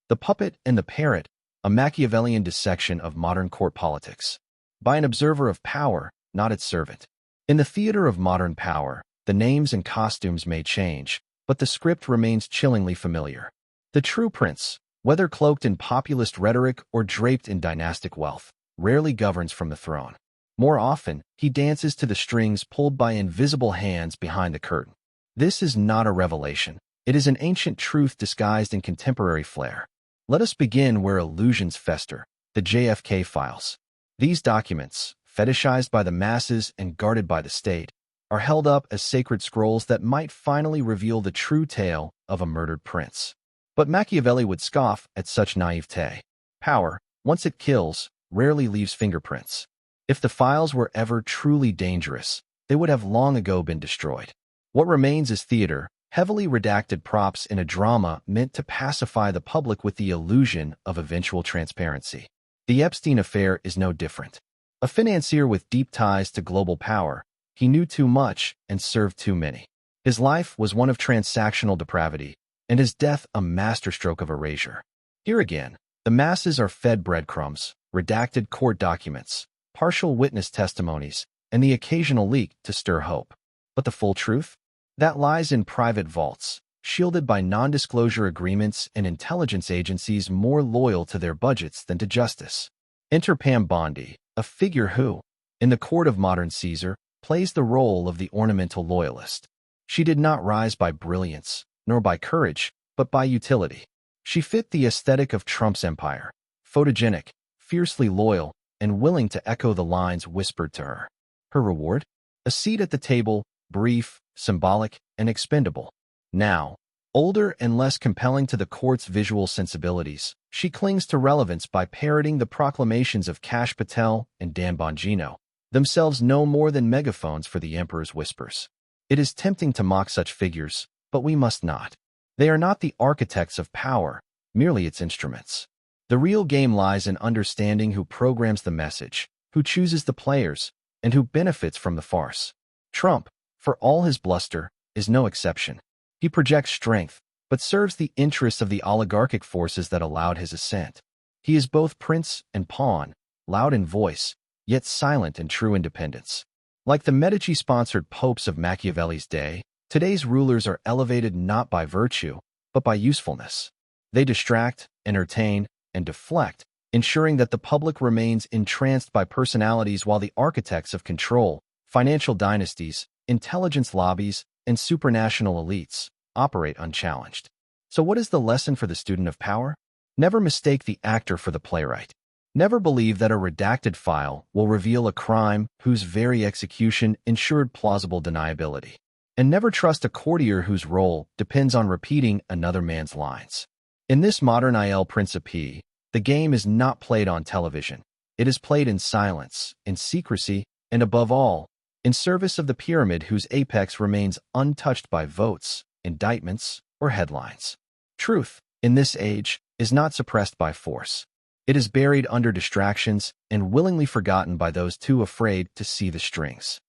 The Puppet and the Parrot, a Machiavellian dissection of modern court politics. By an observer of power, not its servant. In the theater of modern power, the names and costumes may change, but the script remains chillingly familiar. The true prince, whether cloaked in populist rhetoric or draped in dynastic wealth, rarely governs from the throne. More often, he dances to the strings pulled by invisible hands behind the curtain. This is not a revelation. It is an ancient truth disguised in contemporary flair. Let us begin where illusions fester, the JFK files. These documents, fetishized by the masses and guarded by the state, are held up as sacred scrolls that might finally reveal the true tale of a murdered prince. But Machiavelli would scoff at such naivete. Power, once it kills, rarely leaves fingerprints. If the files were ever truly dangerous, they would have long ago been destroyed. What remains is theater, heavily redacted props in a drama meant to pacify the public with the illusion of eventual transparency. The Epstein affair is no different. A financier with deep ties to global power, he knew too much and served too many. His life was one of transactional depravity, and his death a masterstroke of erasure. Here again, the masses are fed breadcrumbs, redacted court documents, partial witness testimonies, and the occasional leak to stir hope. But the full truth? That lies in private vaults, shielded by non-disclosure agreements and intelligence agencies more loyal to their budgets than to justice. Enter Pam Bondi, a figure who, in the court of modern Caesar, plays the role of the ornamental loyalist. She did not rise by brilliance, nor by courage, but by utility. She fit the aesthetic of Trump's empire, photogenic, fiercely loyal, and willing to echo the lines whispered to her. Her reward? A seat at the table, brief, symbolic, and expendable. Now, older and less compelling to the court's visual sensibilities, she clings to relevance by parroting the proclamations of Kash, Patel, and Bongino, themselves no more than megaphones for the emperor's whispers. It is tempting to mock such figures, but we must not. They are not the architects of power, merely its instruments. The real game lies in understanding who programs the message, who chooses the players, and who benefits from the farce. Trump, for all his bluster, is no exception. He projects strength, but serves the interests of the oligarchic forces that allowed his ascent. He is both prince and pawn, loud in voice, yet silent in true independence. Like the Medici-sponsored popes of Machiavelli's day, today's rulers are elevated not by virtue, but by usefulness. They distract, entertain, and deflect, ensuring that the public remains entranced by personalities while the architects of control, financial dynasties, intelligence lobbies, and supranational elites operate unchallenged. So what is the lesson for the student of power? Never mistake the actor for the playwright. Never believe that a redacted file will reveal a crime whose very execution ensured plausible deniability. And never trust a courtier whose role depends on repeating another man's lines. In this modern Il Principe, the game is not played on television. It is played in silence, in secrecy, and above all, in service of the pyramid whose apex remains untouched by votes, indictments, or headlines. Truth, in this age, is not suppressed by force. It is buried under distractions and willingly forgotten by those too afraid to see the strings.